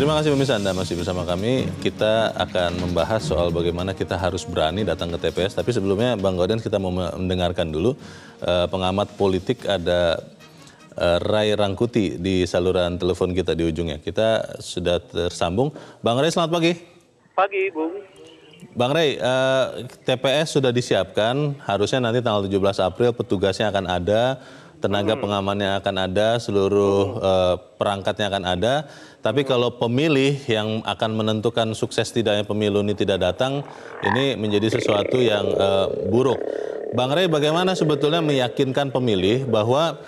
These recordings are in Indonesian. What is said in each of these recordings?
Terima kasih pemirsa, Anda masih bersama kami. Kita akan membahas soal bagaimana kita harus berani datang ke TPS. Tapi sebelumnya Bang Gaudens, kita mau mendengarkan dulu pengamat politik ada Ray Rangkuti di saluran telepon kita di ujungnya. Kita sudah tersambung. Bang Ray, selamat pagi. Pagi, Bung. Bang Ray, TPS sudah disiapkan. Harusnya nanti tanggal 17 April petugasnya akan ada, tenaga pengamannya akan ada, seluruh perangkatnya akan ada. Tapi kalau pemilih yang akan menentukan sukses tidaknya pemilu ini tidak datang, ini menjadi sesuatu yang buruk. Bang Ray, bagaimana sebetulnya meyakinkan pemilih bahwa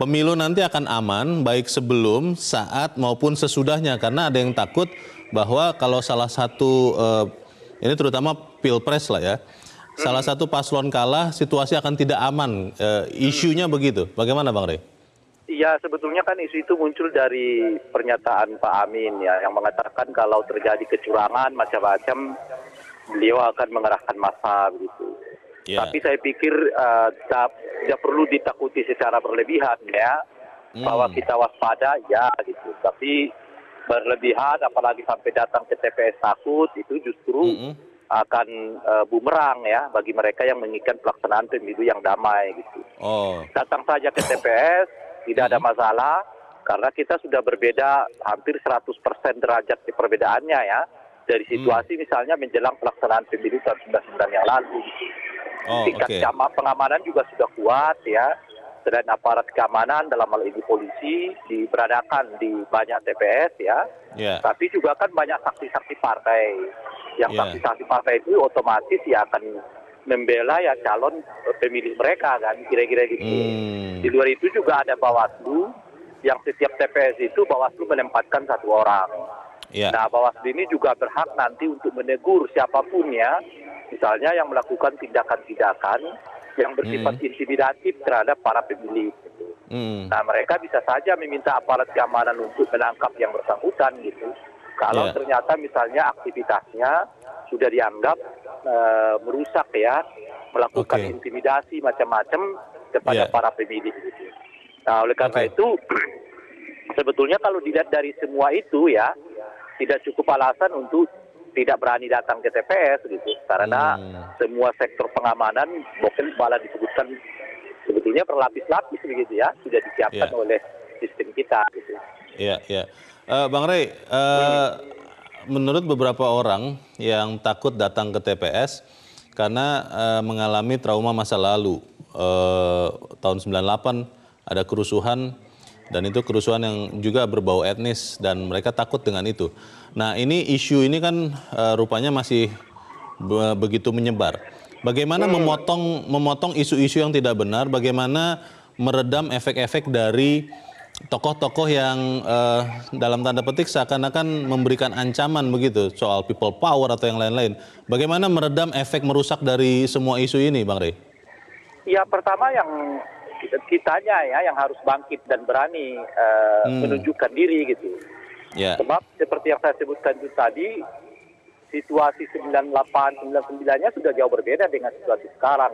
pemilu nanti akan aman baik sebelum, saat maupun sesudahnya? Karena ada yang takut bahwa kalau salah satu, ini terutama pilpres lah ya, salah satu paslon kalah, situasi akan tidak aman. Isunya begitu. Bagaimana Bang Ray? Ya, sebetulnya kan isu itu muncul dari pernyataan Pak Amin ya, yang mengatakan kalau terjadi kecurangan macam-macam, beliau akan mengerahkan massa begitu. Yeah. Tapi saya pikir tidak perlu ditakuti secara berlebihan ya, bahwa kita waspada ya gitu. Tapi berlebihan, apalagi sampai datang ke TPS takut, itu justru akan bumerang ya bagi mereka yang menginginkan pelaksanaan pemilu yang damai gitu. Datang saja ke TPS, tidak ada masalah, karena kita sudah berbeda hampir 100% derajat di perbedaannya ya, dari situasi misalnya menjelang pelaksanaan pemilu tahun 99 yang lalu. Tingkat pengamanan juga sudah kuat ya, dan aparat keamanan dalam hal ini polisi diberadakan di banyak TPS ya, tapi juga kan banyak saksi-saksi partai, yang saksi-saksi partai itu otomatis ya akan membela ya calon pemilih mereka kan, kira-kira gitu. Di luar itu juga ada Bawaslu, yang setiap TPS itu Bawaslu menempatkan 1 orang. Nah, Bawaslu ini juga berhak nanti untuk menegur siapapun ya, misalnya yang melakukan tindakan-tindakan yang bersifat intimidatif terhadap para pemilih. Gitu. Nah, mereka bisa saja meminta aparat keamanan untuk menangkap yang bersangkutan gitu. Kalau ternyata misalnya aktivitasnya sudah dianggap merusak ya, melakukan intimidasi macam-macam kepada para pemilih. Gitu. Nah, oleh karena itu sebetulnya kalau dilihat dari semua itu ya, tidak cukup alasan untuk tidak berani datang ke TPS gitu, karena semua sektor pengamanan mungkin malah disebutkan sebetulnya berlapis-lapis begitu ya, sudah disiapkan oleh sistem kita gitu. Bang Ray, menurut beberapa orang yang takut datang ke TPS karena mengalami trauma masa lalu, tahun 98 ada kerusuhan, dan itu kerusuhan yang juga berbau etnis dan mereka takut dengan itu. Nah, ini isu ini kan rupanya masih begitu menyebar. Bagaimana memotong isu-isu yang tidak benar, bagaimana meredam efek-efek dari tokoh-tokoh yang dalam tanda petik seakan-akan memberikan ancaman begitu soal people power atau yang lain-lain. Bagaimana meredam efek merusak dari semua isu ini, Bang Ray? Ya, pertama yang kitanya ya yang harus bangkit dan berani menunjukkan diri gitu. Sebab seperti yang saya sebutkan itu tadi, situasi 98, 99-nya sudah jauh berbeda dengan situasi sekarang.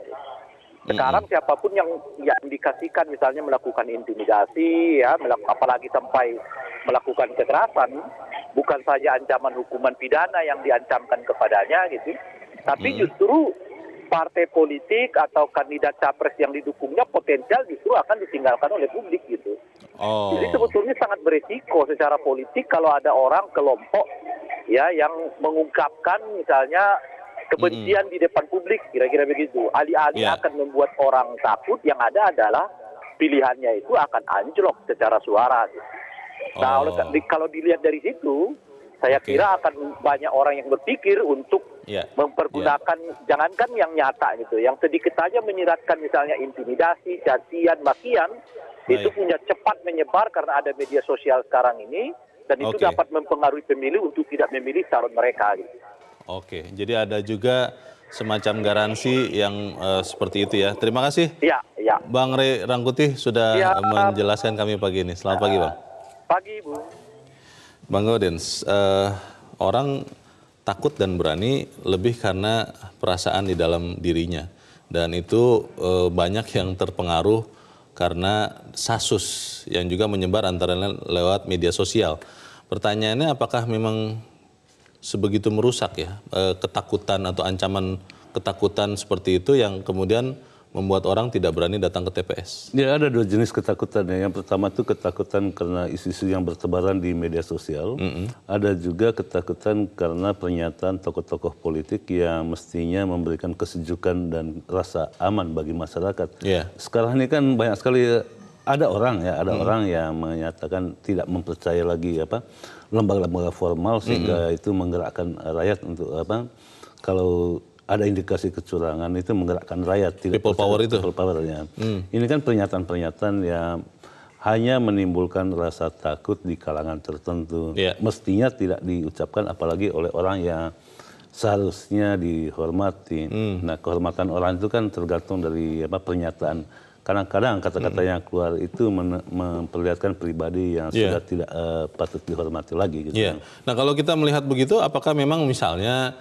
Sekarang siapapun yang indikasikan misalnya melakukan intimidasi, ya, apalagi sampai melakukan kekerasan, bukan saja ancaman hukuman pidana yang diancamkan kepadanya gitu, tapi justru partai politik atau kandidat capres yang didukungnya potensial justru akan ditinggalkan oleh publik gitu. Jadi sebetulnya sangat beresiko secara politik kalau ada orang kelompok ya yang mengungkapkan misalnya kebencian di depan publik, kira-kira begitu. Alih-alih akan membuat orang takut, yang ada adalah pilihannya itu akan anjlok secara suara. Gitu. Nah, kalau dilihat dari situ, saya kira akan banyak orang yang berpikir untuk mempergunakan, jangankan yang nyata gitu, yang sedikit saja menyiratkan misalnya intimidasi, cacian, makian, itu punya cepat menyebar karena ada media sosial sekarang ini, dan itu dapat mempengaruhi pemilih untuk tidak memilih calon mereka. Gitu. Jadi ada juga semacam garansi yang seperti itu ya. Terima kasih Bang Ray Rangkuti sudah menjelaskan kami pagi ini. Selamat pagi Bang. Pagi Bu. Bang Gaudens, orang takut dan berani lebih karena perasaan di dalam dirinya. Dan itu banyak yang terpengaruh karena kasus yang juga menyebar antara lain lewat media sosial. Pertanyaannya apakah memang sebegitu merusak ya ketakutan atau ancaman ketakutan seperti itu yang kemudian membuat orang tidak berani datang ke TPS? Ya, ada dua jenis ketakutan ya. Yang pertama itu ketakutan karena isu-isu yang bertebaran di media sosial. Ada juga ketakutan karena pernyataan tokoh-tokoh politik yang mestinya memberikan kesejukan dan rasa aman bagi masyarakat. Yeah. Sekarang ini kan banyak sekali ada orang yang menyatakan tidak mempercaya lagi lembaga-lembaga formal sehingga itu menggerakkan rakyat untuk kalau ada indikasi kecurangan itu menggerakkan rakyat, tidak people power itu. People power, ya. Ini kan pernyataan-pernyataan yang hanya menimbulkan rasa takut di kalangan tertentu. Yeah. Mestinya tidak diucapkan apalagi oleh orang yang seharusnya dihormati. Nah, kehormatan orang itu kan tergantung dari pernyataan. Kadang-kadang kata-kata yang keluar itu memperlihatkan pribadi yang sudah tidak patut dihormati lagi. Gitu. Yeah. Nah, kalau kita melihat begitu, apakah memang misalnya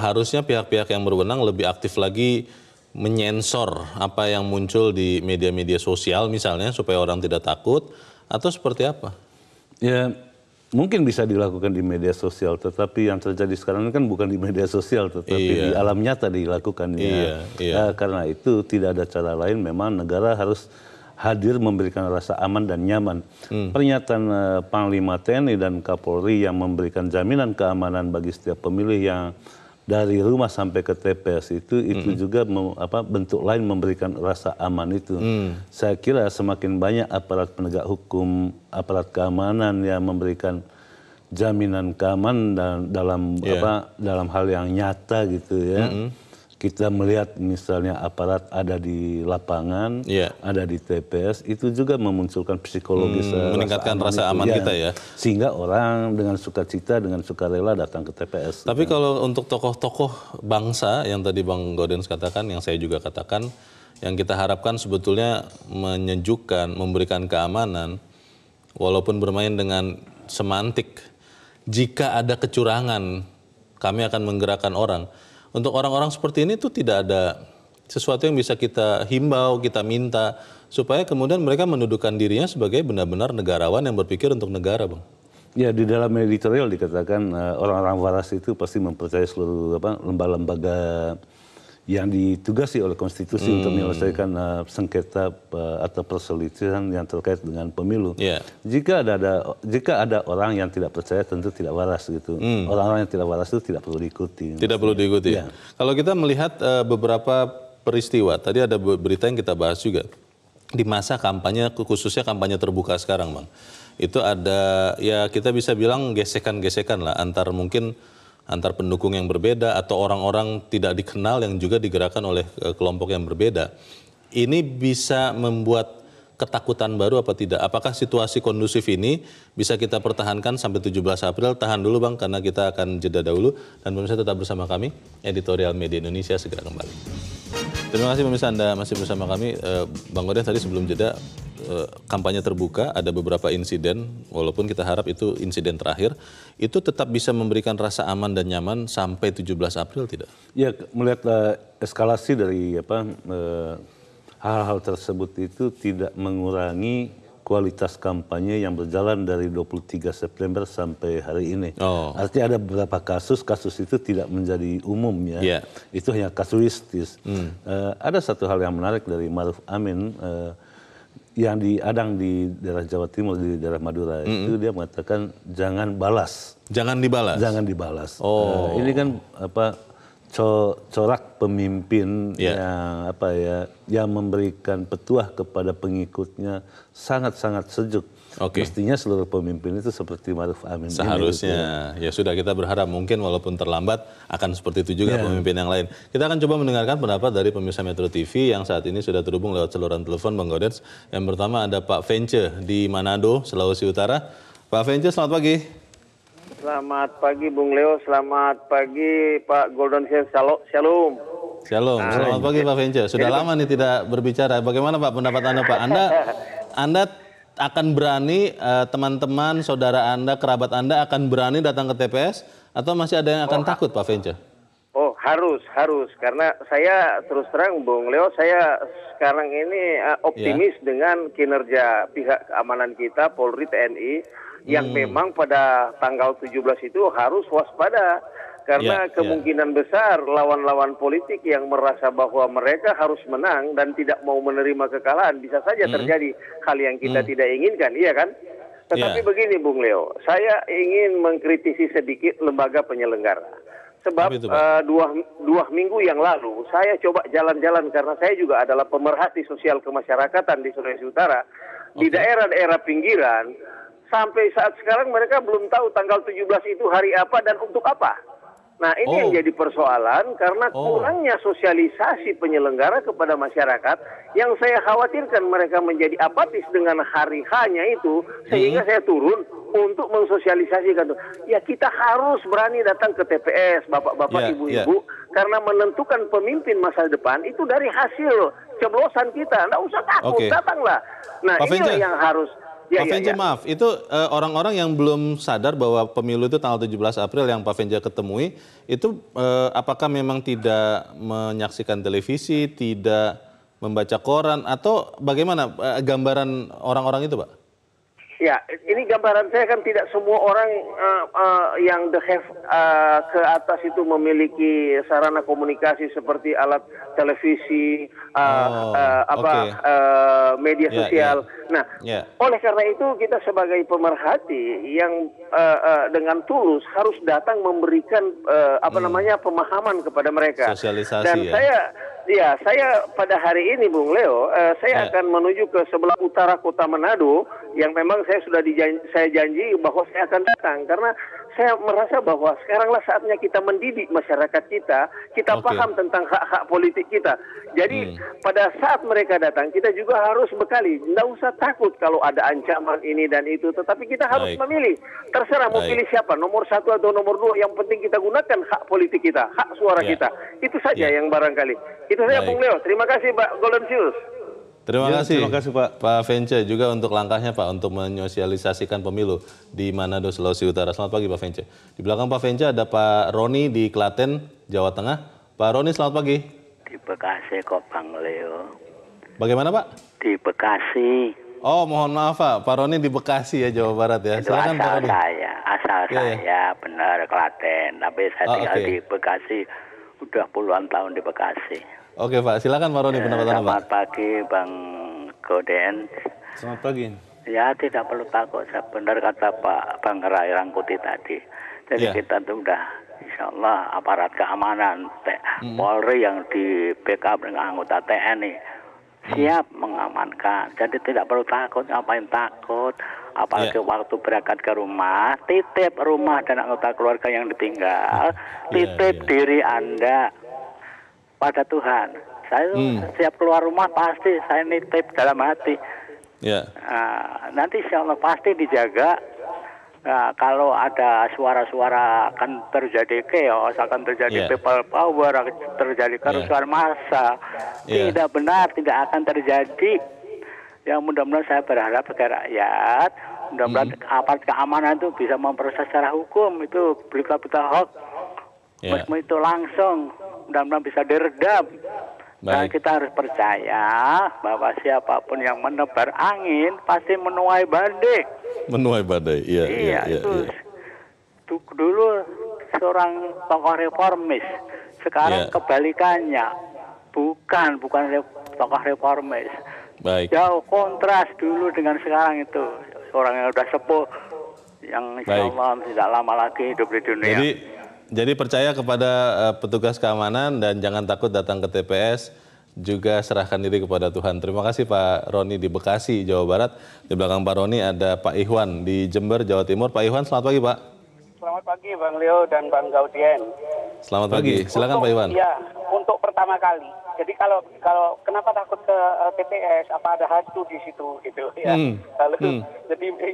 harusnya pihak-pihak yang berwenang lebih aktif lagi menyensor apa yang muncul di media-media sosial misalnya supaya orang tidak takut, atau seperti apa? Ya, mungkin bisa dilakukan di media sosial, tetapi yang terjadi sekarang ini kan bukan di media sosial, tetapi di alam nyata dilakukannya. Karena itu tidak ada cara lain, memang negara harus hadir memberikan rasa aman dan nyaman. Pernyataan Panglima TNI dan Kapolri yang memberikan jaminan keamanan bagi setiap pemilih yang dari rumah sampai ke TPS itu juga bentuk lain memberikan rasa aman itu. Saya kira semakin banyak aparat penegak hukum, aparat keamanan yang memberikan jaminan keamanan dalam hal yang nyata gitu ya. Kita melihat misalnya aparat ada di lapangan, ada di TPS, itu juga memunculkan psikologis meningkatkan rasa aman kita ya. Sehingga orang dengan sukacita, dengan sukarela datang ke TPS. Tapi kalau untuk tokoh-tokoh bangsa yang tadi Bang Gaudens katakan, yang saya juga katakan, yang kita harapkan sebetulnya menyejukkan, memberikan keamanan, walaupun bermain dengan semantik, jika ada kecurangan, kami akan menggerakkan orang. Untuk orang-orang seperti ini tuh tidak ada sesuatu yang bisa kita himbau, kita minta, supaya kemudian mereka mendudukan dirinya sebagai benar-benar negarawan yang berpikir untuk negara, Bang. Ya, di dalam editorial dikatakan orang-orang waras itu pasti mempercayai seluruh lembaga-lembaga yang ditugasi oleh konstitusi untuk menyelesaikan sengketa atau perselisihan yang terkait dengan pemilu. Jika ada orang yang tidak percaya, tentu tidak waras gitu. Orang-orang yang tidak waras itu tidak perlu diikuti. Tidak perlu diikuti. Ya. Kalau kita melihat beberapa peristiwa, tadi ada berita yang kita bahas juga di masa kampanye, khususnya kampanye terbuka sekarang, Bang. Itu ada, ya kita bisa bilang gesekan-gesekan lah antar pendukung yang berbeda atau orang-orang tidak dikenal yang juga digerakkan oleh kelompok yang berbeda. Ini bisa membuat ketakutan baru apa tidak? Apakah situasi kondusif ini bisa kita pertahankan sampai 17 April? Tahan dulu Bang, karena kita akan jeda dahulu. Dan pemirsa tetap bersama kami, Editorial Media Indonesia segera kembali. Terima kasih pemirsa Anda masih bersama kami. Bang Gaudens tadi sebelum jeda, kampanye terbuka, ada beberapa insiden, walaupun kita harap itu insiden terakhir, itu tetap bisa memberikan rasa aman dan nyaman sampai 17 April tidak? Ya, melihat eskalasi dari hal-hal tersebut itu tidak mengurangi kualitas kampanye yang berjalan dari 23 September sampai hari ini. Artinya ada beberapa kasus itu tidak menjadi umum ya. Itu hanya kasuistis. Ada satu hal yang menarik dari Maruf Amin, yang diadang di daerah Jawa Timur, di daerah Madura, itu dia mengatakan jangan balas. Jangan dibalas? Jangan dibalas. Ini kan corak pemimpin yang memberikan petuah kepada pengikutnya sangat-sangat sejuk. Mestinya seluruh pemimpin itu seperti Maruf Amin. Seharusnya. Ya sudah, kita berharap mungkin walaupun terlambat akan seperti itu juga pemimpin yang lain. Kita akan coba mendengarkan pendapat dari pemirsa Metro TV yang saat ini sudah terhubung lewat saluran telepon, Bang Gaudens. Yang pertama ada Pak Vence di Manado, Sulawesi Utara. Pak Vence, selamat pagi. Selamat pagi Bung Leo, selamat pagi Pak Gaudens, shalom. Shalom, selamat pagi Pak Vence. Sudah lama nih tidak berbicara. Bagaimana Pak pendapat Anda Pak? Anda akan berani, teman-teman, saudara Anda, kerabat Anda akan berani datang ke TPS atau masih ada yang akan takut Pak Vence? Harus. Karena saya terus terang Bung Leo, saya sekarang ini optimis dengan kinerja pihak keamanan kita, Polri, TNI. yang memang pada tanggal 17 itu harus waspada. Karena kemungkinan besar lawan-lawan politik yang merasa bahwa mereka harus menang dan tidak mau menerima kekalahan, bisa saja terjadi hal yang kita tidak inginkan, iya kan? Tetapi begini Bung Leo, saya ingin mengkritisi sedikit lembaga penyelenggara. Sebab dua minggu yang lalu saya coba jalan-jalan karena saya juga adalah pemerhati sosial kemasyarakatan di Sulawesi Utara. Di daerah-daerah pinggiran, sampai saat sekarang mereka belum tahu tanggal 17 itu hari apa dan untuk apa. Nah ini yang jadi persoalan karena kurangnya sosialisasi penyelenggara kepada masyarakat yang saya khawatirkan mereka menjadi apatis dengan hari H-nya itu sehingga saya turun untuk mensosialisasikan. Ya kita harus berani datang ke TPS bapak-bapak ibu-ibu karena menentukan pemimpin masa depan itu dari hasil coblosan kita. Nggak usah takut, datanglah. Nah inilah yang harus... Pak Venja, maaf, itu orang-orang yang belum sadar bahwa pemilu itu tanggal 17 April yang Pak Venja ketemui, itu apakah memang tidak menyaksikan televisi, tidak membaca koran, atau bagaimana gambaran orang-orang itu, Pak? Ya, ini gambaran saya kan tidak semua orang yang ke atas itu memiliki sarana komunikasi seperti alat televisi, media sosial. Nah, oleh karena itu kita sebagai pemerhati yang dengan tulus harus datang memberikan pemahaman kepada mereka. Sosialisasi. Dan saya pada hari ini Bung Leo, saya akan menuju ke sebelah utara kota Manado yang memang saya sudah saya janji bahwa saya akan datang karena saya merasa bahwa sekaranglah saatnya kita mendidik masyarakat kita paham tentang hak-hak politik kita. Jadi pada saat mereka datang kita juga harus bekali, tidak usah takut kalau ada ancaman ini dan itu, tetapi kita harus memilih. Terserah mau pilih siapa, nomor 1 atau nomor 2, yang penting kita gunakan hak politik kita, hak suara kita. Itu saja yang barangkali. Itu saja Bung Leo. Terima kasih Pak Goldensius. Terima kasih Pak Venja juga untuk langkahnya Pak untuk menyosialisasikan pemilu di Manado, Sulawesi Utara. Selamat pagi Pak Venja. Di belakang Pak Venja ada Pak Roni di Klaten, Jawa Tengah. Pak Roni selamat pagi. Di Bekasi kok Bang Leo. Bagaimana Pak? Di Bekasi. Oh mohon maaf Pak Roni di Bekasi ya Jawa Barat ya. Itu silakan Pak Roni. Saya benar Klaten, tapi saya tinggal di Bekasi, udah puluhan tahun di Bekasi. Oke Pak, silakan Pak Roni pendapat Anda Pak. Selamat pagi Bang Goden. Selamat pagi. Ya tidak perlu takut, benar kata Pak Bang Rai Rangkuti tadi. Jadi kita tuh udah insya Allah aparat keamanan Polri yang di backup dengan anggota TNI siap mengamankan. Jadi tidak perlu takut, ngapain takut. Apalagi waktu berangkat ke rumah, titip rumah dan anggota keluarga yang ditinggal, titip diri Anda pada Tuhan. Saya setiap keluar rumah pasti saya nitip dalam hati. Nanti insya Allah pasti dijaga. Kalau ada suara-suara akan terjadi chaos, akan terjadi people power, akan terjadi kerusuhan massa. Tidak benar, tidak akan terjadi. Yang mudah-mudahan saya berharap sebagai rakyat, mudah-mudahan aparat keamanan itu bisa memproses secara hukum itu berita-berita hoax. Meskipun itu langsung, mudah-mudahan bisa diredam. Dan kita harus percaya bahwa siapapun yang menebar angin pasti menuai badai. Menuai badai, iya. Dulu seorang tokoh reformis, sekarang kebalikannya, bukan tokoh reformis. Jauh kontras dulu dengan sekarang itu, seorang yang sudah sepuh, yang insya Allah tidak lama lagi hidup di dunia. Jadi percaya kepada petugas keamanan dan jangan takut datang ke TPS, juga serahkan diri kepada Tuhan. Terima kasih Pak Roni di Bekasi, Jawa Barat. Di belakang Pak Roni ada Pak Ikhwan di Jember, Jawa Timur. Pak Ikhwan, selamat pagi Pak. Selamat pagi Bang Leo dan Bang Gaudien. Selamat pagi, silakan Pak Ikhwan. Ya, untuk pertama kali. Jadi kalau kenapa takut ke TPS? Apa ada hantu di situ gitu ya?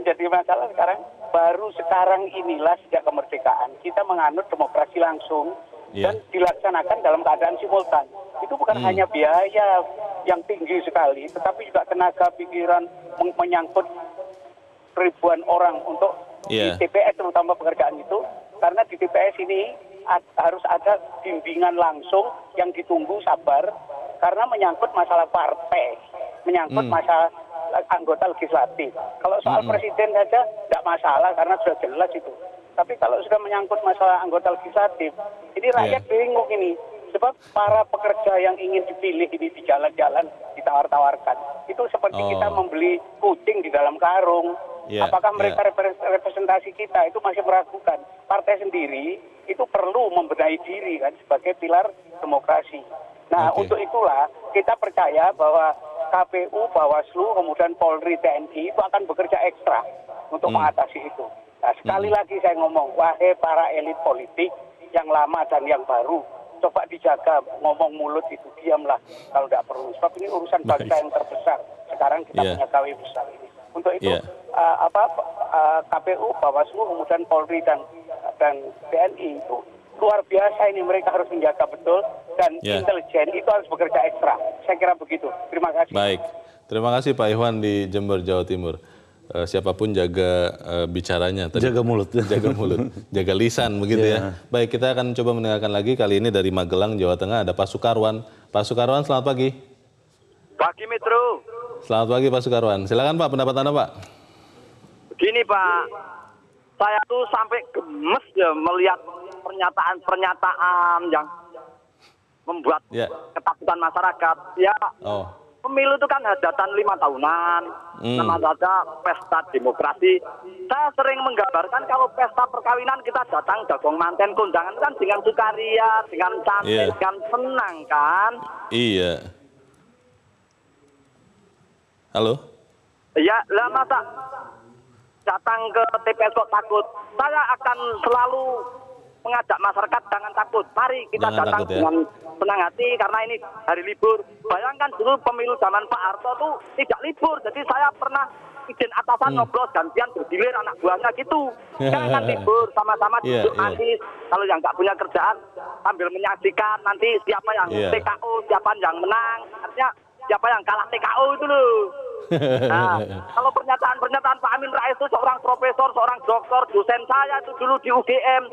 Jadi masalah sekarang. Baru sekarang inilah sejak kemerdekaan kita menganut demokrasi langsung dan dilaksanakan dalam keadaan simultan. Itu bukan hanya biaya yang tinggi sekali, tetapi juga tenaga pikiran menyangkut ribuan orang untuk di TPS terutama pekerjaan itu. Karena di TPS ini harus ada bimbingan langsung yang ditunggu sabar karena menyangkut masalah partai, menyangkut masalah anggota legislatif. Kalau soal presiden saja tidak masalah karena sudah jelas itu. Tapi kalau sudah menyangkut masalah anggota legislatif, ini rakyat bingung ini. Sebab para pekerja yang ingin dipilih ini di jalan-jalan ditawar-tawarkan. Itu seperti kita membeli kucing di dalam karung. Apakah mereka representasi kita? Itu masih meragukan. Partai sendiri itu perlu membenahi diri kan sebagai pilar demokrasi. Nah, untuk itulah kita percaya bahwa KPU, Bawaslu, kemudian Polri, TNI itu akan bekerja ekstra untuk mengatasi itu. Nah, sekali lagi saya ngomong, wahai para elit politik yang lama dan yang baru, coba dijaga ngomong mulut itu, diamlah kalau tidak perlu. Sebab ini urusan bangsa yang terbesar. Sekarang kita punya KW besar ini. Untuk itu KPU, Bawaslu, kemudian Polri dan TNI itu luar biasa ini, mereka harus menjaga betul dan intelijen itu harus bekerja ekstra. Saya kira begitu. Terima kasih. Baik, terima kasih Pak Iwan di Jember, Jawa Timur. Siapapun jaga bicaranya, jaga mulut, jaga lisan begitu ya. Baik, kita akan coba mendengarkan lagi kali ini dari Magelang, Jawa Tengah ada Pak Sukarwan. Pak Sukarwan, selamat pagi. Pagi Metro. Selamat pagi Pak Sukarwan. Silakan Pak, pendapat Anda Pak. Begini Pak, saya tuh sampai gemes ya melihat pernyataan-pernyataan yang membuat ketakutan masyarakat. Ya. Pemilu itu kan hajatan 5 tahunan, sama saja pesta demokrasi. Saya sering menggambarkan kalau pesta perkawinan kita datang jagung manten kondangan kan dengan sukaria, dengan cantik, dengan senang kan. Iya. Halo? Ya, lah masa datang ke TPS kok takut? Saya akan selalu mengajak masyarakat jangan takut. Mari kita datang dengan senang hati karena ini hari libur. Bayangkan dulu pemilu zaman Pak Harto tuh tidak libur. Jadi saya pernah izin atasan nyoblos gantian bergilir anak buahnya gitu. Jangan libur sama-sama duduk nanti. Kalau yang nggak punya kerjaan sambil menyaksikan nanti siapa yang TKO, siapa yang menang. Artinya siapa yang kalah TKO itu loh. Nah, kalau pernyataan Pak Amin Rais itu seorang profesor, seorang doktor, dosen saya itu dulu di UGM.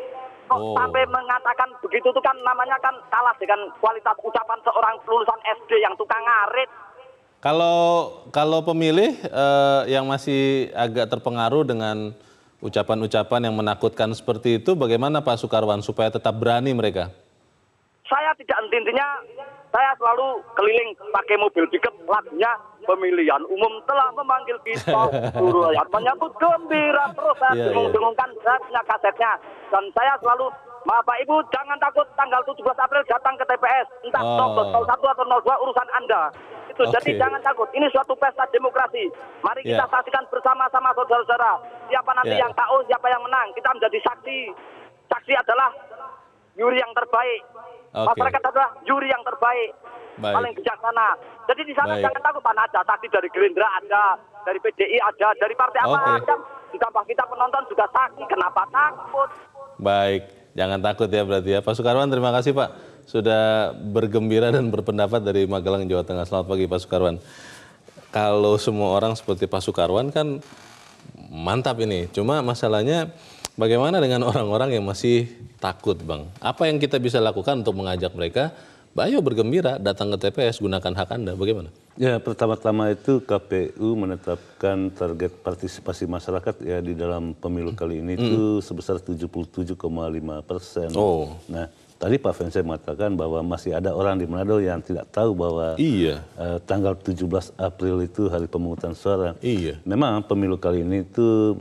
Kok sampai mengatakan begitu itu kan namanya kan kalah dengan kualitas ucapan seorang lulusan SD yang tukang ngarit. Kalau pemilih yang masih agak terpengaruh dengan ucapan-ucapan yang menakutkan seperti itu, bagaimana Pak Sukarwan supaya tetap berani mereka? Saya tidak henti-hentinya, saya selalu keliling pakai mobil pickup, lagunya pemilihan umum telah memanggil kita, suruh rakyat menyambut gembira, terus saya dengung-dengungkan, saya punya kasetnya. Dan saya selalu, Bapak Ibu jangan takut tanggal 17 April datang ke TPS, entah 01 atau 02 urusan Anda. Itu jadi jangan takut, ini suatu pesta demokrasi. Mari kita saksikan bersama-sama saudara-saudara. Siapa nanti yang KO, siapa yang menang, kita menjadi saksi. Saksi adalah juri yang terbaik. Masyarakat adalah juri yang terbaik. Paling bijaksana. Jadi di sana jangan takut, ada saksi dari Gerindra ada, dari PDI ada, dari partai apa aja. Ditambah kita penonton juga saksi, kenapa takut? Baik, jangan takut ya berarti ya. Pak Sukarwan, terima kasih Pak sudah bergembira dan berpendapat dari Magelang, Jawa Tengah. Selamat pagi Pak Sukarwan. Kalau semua orang seperti Pak Sukarwan kan mantap ini. Cuma masalahnya bagaimana dengan orang-orang yang masih takut Bang? Apa yang kita bisa lakukan untuk mengajak mereka? Ayo bergembira, datang ke TPS, gunakan hak Anda. Bagaimana? Ya, pertama-tama itu KPU menetapkan target partisipasi masyarakat ya di dalam pemilu kali ini itu sebesar 77,5%. Nah, tadi Pak Fense mengatakan bahwa masih ada orang di Manado yang tidak tahu bahwa tanggal 17 April itu hari pemungutan suara. Memang pemilu kali ini itu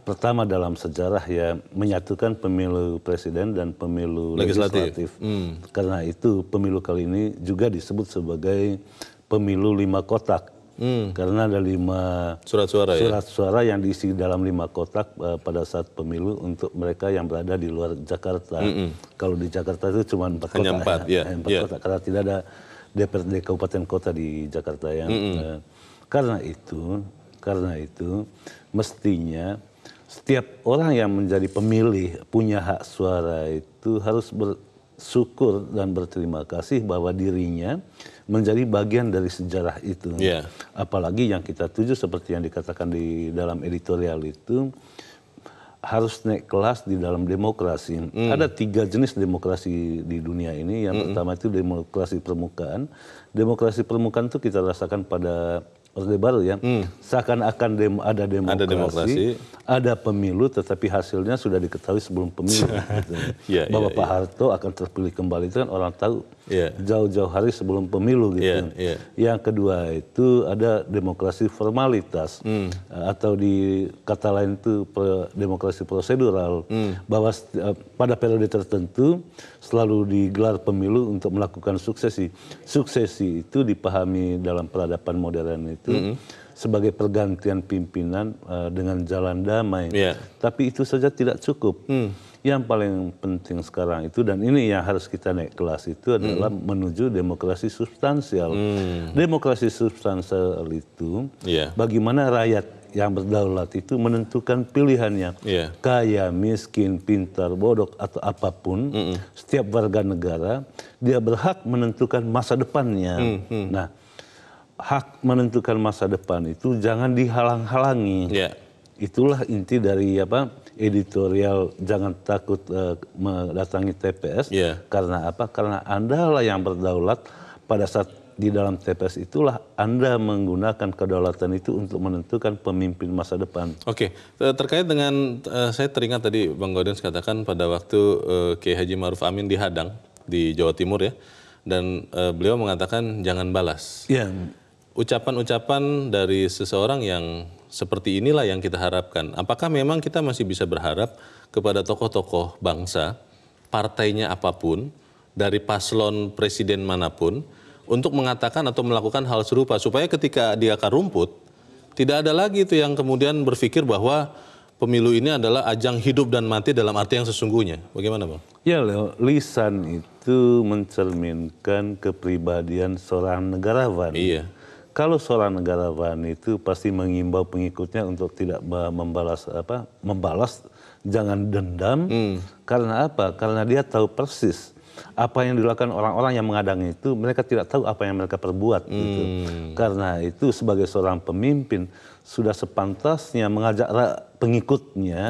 pertama dalam sejarah ya menyatukan pemilu presiden dan pemilu legislatif. Karena itu pemilu kali ini juga disebut sebagai pemilu 5 kotak. Karena ada 5 surat suara yang diisi dalam 5 kotak pada saat pemilu untuk mereka yang berada di luar Jakarta. Kalau di Jakarta itu cuma 4 Hanya kotak. 4 kotak karena tidak ada DPRD kabupaten kota di Jakarta ya. Karena itu mestinya setiap orang yang menjadi pemilih punya hak suara itu harus bersyukur dan berterima kasih bahwa dirinya menjadi bagian dari sejarah itu. Apalagi yang kita tuju seperti yang dikatakan di dalam editorial itu harus naik kelas di dalam demokrasi. Ada 3 jenis demokrasi di dunia ini. Yang pertama itu demokrasi permukaan. Demokrasi permukaan itu kita rasakan pada Orde Baru ya, seakan-akan ada demokrasi, ada pemilu, tetapi hasilnya sudah diketahui sebelum pemilu. Gitu. Bahwa Pak Harto akan terpilih kembali itu kan orang tahu jauh-jauh hari sebelum pemilu gitu. Yang kedua itu ada demokrasi formalitas atau di kata lain itu demokrasi prosedural, bahwa pada periode tertentu selalu digelar pemilu untuk melakukan suksesi. Suksesi itu dipahami dalam peradaban modern itu sebagai pergantian pimpinan dengan jalan damai. Tapi itu saja tidak cukup. Yang paling penting sekarang itu, dan ini yang harus kita naik kelas itu adalah menuju demokrasi substansial. Demokrasi substansial itu bagaimana rakyat yang berdaulat itu menentukan pilihannya. Kaya, miskin, pintar, bodoh atau apapun, setiap warga negara dia berhak menentukan masa depannya. Nah, hak menentukan masa depan itu jangan dihalang-halangi. Itulah inti dari editorial jangan takut mendatangi TPS. Karena apa? Karena Anda lah yang berdaulat. Pada saat di dalam TPS itulah Anda menggunakan kedaulatan itu untuk menentukan pemimpin masa depan. Oke, terkait dengan saya teringat tadi Bang Gaudens katakan pada waktu Kiai Haji Ma'ruf Amin dihadang di Jawa Timur ya, dan beliau mengatakan jangan balas. Ucapan-ucapan dari seseorang yang seperti inilah yang kita harapkan. Apakah memang kita masih bisa berharap kepada tokoh-tokoh bangsa, partainya apapun, dari paslon presiden manapun, untuk mengatakan atau melakukan hal serupa, supaya ketika di akar rumput, tidak ada lagi itu yang kemudian berpikir bahwa pemilu ini adalah ajang hidup dan mati dalam arti yang sesungguhnya. Bagaimana Bang? Ya Leo, lisan itu mencerminkan kepribadian seorang negarawan. Kalau seorang negarawan itu pasti mengimbau pengikutnya untuk tidak membalas jangan dendam. Karena apa? Karena dia tahu persis apa yang dilakukan orang-orang yang mengadang itu, mereka tidak tahu apa yang mereka perbuat gitu. Karena itu sebagai seorang pemimpin sudah sepantasnya mengajak pengikutnya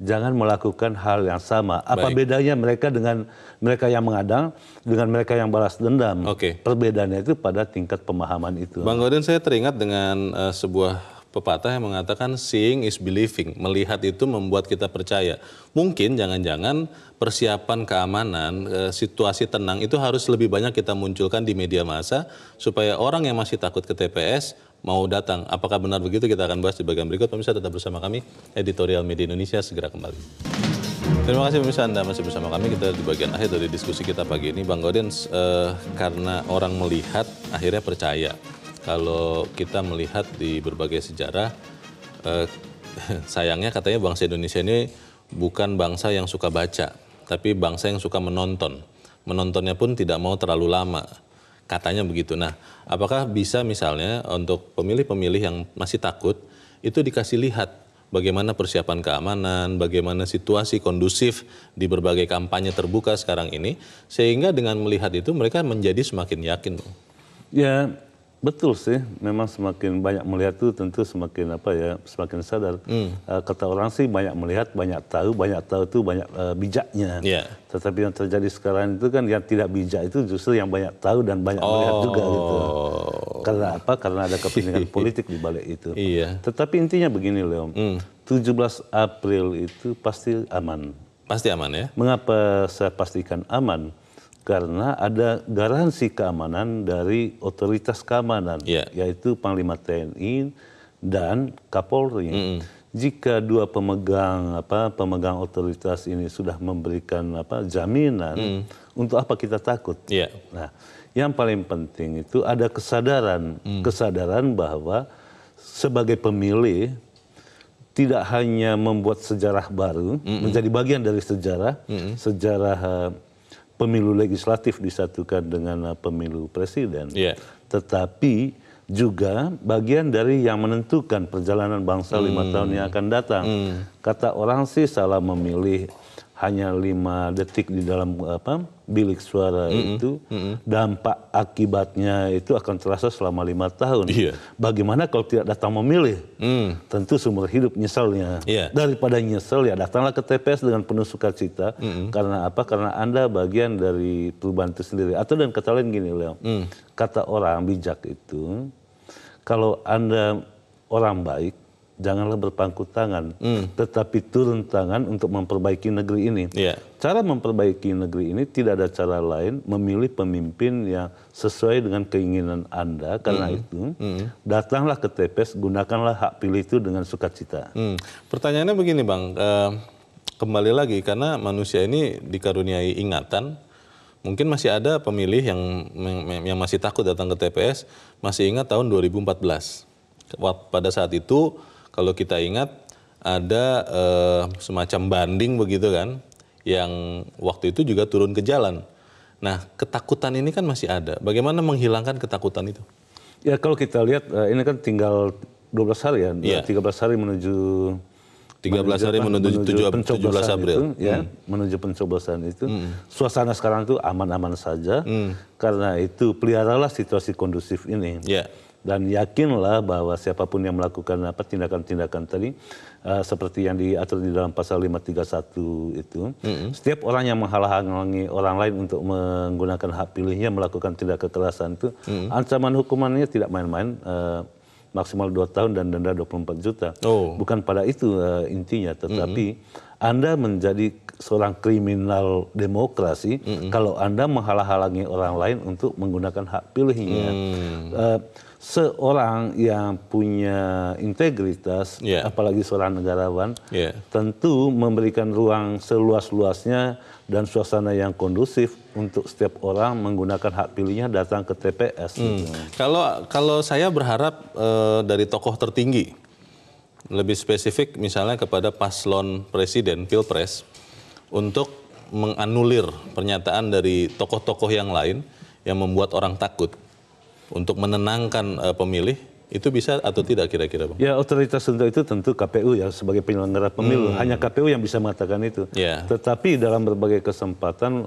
jangan melakukan hal yang sama. Apa bedanya mereka dengan mereka yang mengadang dengan mereka yang balas dendam? Perbedaannya itu pada tingkat pemahaman itu. Bang Gaudens, saya teringat dengan sebuah pepatah yang mengatakan seeing is believing. Melihat itu membuat kita percaya. Mungkin jangan-jangan persiapan keamanan, situasi tenang itu harus lebih banyak kita munculkan di media massa supaya orang yang masih takut ke TPS mau datang. Apakah benar begitu? Kita akan bahas di bagian berikut. Pemirsa tetap bersama kami, Editorial Media Indonesia segera kembali. Terima kasih pemirsa, Anda masih bersama kami. Kita di bagian akhir dari diskusi kita pagi ini. Bang Gaudens, karena orang melihat akhirnya percaya. Kalau kita melihat di berbagai sejarah, sayangnya katanya bangsa Indonesia ini bukan bangsa yang suka baca, tapi bangsa yang suka menonton. Menontonnya pun tidak mau terlalu lama. Katanya begitu. Nah, apakah bisa misalnya untuk pemilih-pemilih yang masih takut, itu dikasih lihat bagaimana persiapan keamanan, bagaimana situasi kondusif di berbagai kampanye terbuka sekarang ini, sehingga dengan melihat itu mereka menjadi semakin yakin. Ya, betul sih. Memang semakin banyak melihat itu tentu semakin semakin sadar. Kata orang sih banyak melihat, banyak tahu itu banyak bijaknya. Tetapi yang terjadi sekarang itu kan yang tidak bijak itu justru yang banyak tahu dan banyak melihat juga gitu. Karena apa? Karena ada kepentingan politik di balik itu. Tetapi intinya begini Leo, 17 April itu pasti aman. Pasti aman ya? Mengapa saya pastikan aman? Karena ada garansi keamanan dari otoritas keamanan, yaitu Panglima TNI dan Kapolri. Jika dua pemegang otoritas ini sudah memberikan jaminan, untuk apa kita takut? Nah, yang paling penting itu ada kesadaran bahwa sebagai pemilih tidak hanya membuat sejarah baru, menjadi bagian dari sejarah pemilu legislatif disatukan dengan pemilu presiden, tetapi juga bagian dari yang menentukan perjalanan bangsa 5 tahun yang akan datang. Kata orang sih salah memilih hanya 5 detik di dalam bilik suara itu, dampak akibatnya itu akan terasa selama 5 tahun. Bagaimana kalau tidak datang memilih? Tentu seumur hidup nyeselnya. Daripada nyesel ya datanglah ke TPS dengan penuh sukacita. Karena apa? Karena Anda bagian dari perubahan itu sendiri. Atau dengan kata lain gini Leo, kata orang bijak itu, kalau Anda orang baik, janganlah berpangku tangan, tetapi turun tangan untuk memperbaiki negeri ini. Cara memperbaiki negeri ini tidak ada cara lain, memilih pemimpin yang sesuai dengan keinginan Anda. Karena itu, datanglah ke TPS, gunakanlah hak pilih itu dengan sukacita. Pertanyaannya begini Bang, kembali lagi karena manusia ini dikaruniai ingatan, mungkin masih ada pemilih yang masih takut datang ke TPS, masih ingat tahun 2014. Pada saat itu, kalau kita ingat ada semacam banding begitu kan, yang waktu itu juga turun ke jalan. Nah, ketakutan ini kan masih ada. Bagaimana menghilangkan ketakutan itu? Ya, kalau kita lihat ini kan tinggal 12 hari ya, 13 hari menuju 17 April. Menuju pencoblosan itu. Suasana sekarang itu aman-aman saja. Karena itu peliharalah situasi kondusif ini. Dan yakinlah bahwa siapapun yang melakukan tindakan-tindakan tadi, seperti yang diatur di dalam pasal 531 itu, setiap orang yang menghalang-halangi orang lain untuk menggunakan hak pilihnya melakukan tindak kekerasan itu, ancaman hukumannya tidak main-main, maksimal 2 tahun dan denda 24 juta. Bukan pada itu intinya, tetapi Anda menjadi seorang kriminal demokrasi kalau Anda menghalang-halangi orang lain untuk menggunakan hak pilihnya. Seorang yang punya integritas, apalagi seorang negarawan, tentu memberikan ruang seluas-luasnya dan suasana yang kondusif untuk setiap orang menggunakan hak pilihnya datang ke TPS. Kalau saya berharap dari tokoh tertinggi, lebih spesifik misalnya kepada paslon presiden Pilpres, untuk menganulir pernyataan dari tokoh-tokoh yang lain yang membuat orang takut, untuk menenangkan pemilih, itu bisa atau tidak kira-kira Bang? Ya, otoritas untuk itu tentu KPU ya sebagai penyelenggara pemilu. Hanya KPU yang bisa mengatakan itu. Tetapi dalam berbagai kesempatan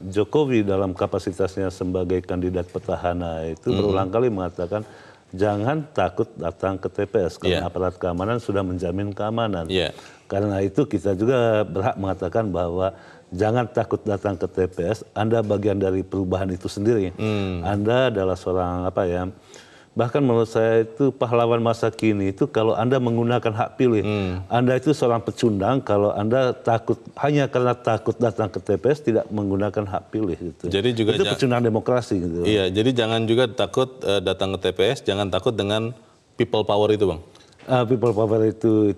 Jokowi dalam kapasitasnya sebagai kandidat petahana itu berulang kali mengatakan jangan takut datang ke TPS karena aparat keamanan sudah menjamin keamanan. Karena itu kita juga berhak mengatakan bahwa jangan takut datang ke TPS, Anda bagian dari perubahan itu sendiri. Anda adalah seorang bahkan menurut saya itu pahlawan masa kini itu kalau Anda menggunakan hak pilih. Anda itu seorang pecundang kalau Anda takut, hanya karena takut datang ke TPS tidak menggunakan hak pilih. Gitu. Jadi juga itu pecundang demokrasi. Gitu. Iya, jadi jangan juga takut datang ke TPS, jangan takut dengan people power itu Bang? People power itu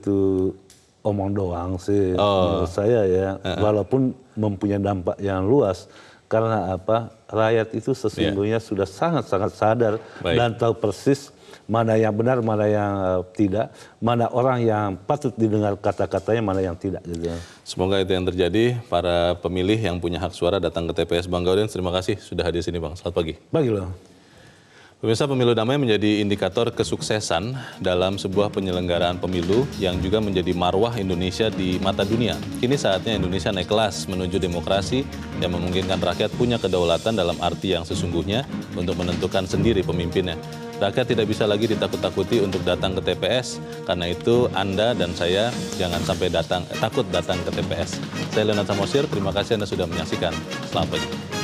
omong doang sih menurut saya ya, walaupun mempunyai dampak yang luas. Karena rakyat itu sesungguhnya sudah sangat-sangat sadar dan tahu persis mana yang benar, mana yang tidak, mana orang yang patut didengar kata-katanya, mana yang tidak. Gitu. Semoga itu yang terjadi. Para pemilih yang punya hak suara datang ke TPS. Bang Gaudens, terima kasih sudah hadir sini Bang. Selamat pagi. Pagi loh. Pemirsa, pemilu damai menjadi indikator kesuksesan dalam sebuah penyelenggaraan pemilu yang juga menjadi marwah Indonesia di mata dunia. Kini saatnya Indonesia naik kelas menuju demokrasi yang memungkinkan rakyat punya kedaulatan dalam arti yang sesungguhnya untuk menentukan sendiri pemimpinnya. Rakyat tidak bisa lagi ditakut-takuti untuk datang ke TPS, karena itu Anda dan saya jangan sampai takut datang ke TPS. Saya Leonard Samosir, terima kasih Anda sudah menyaksikan. Selamat pagi.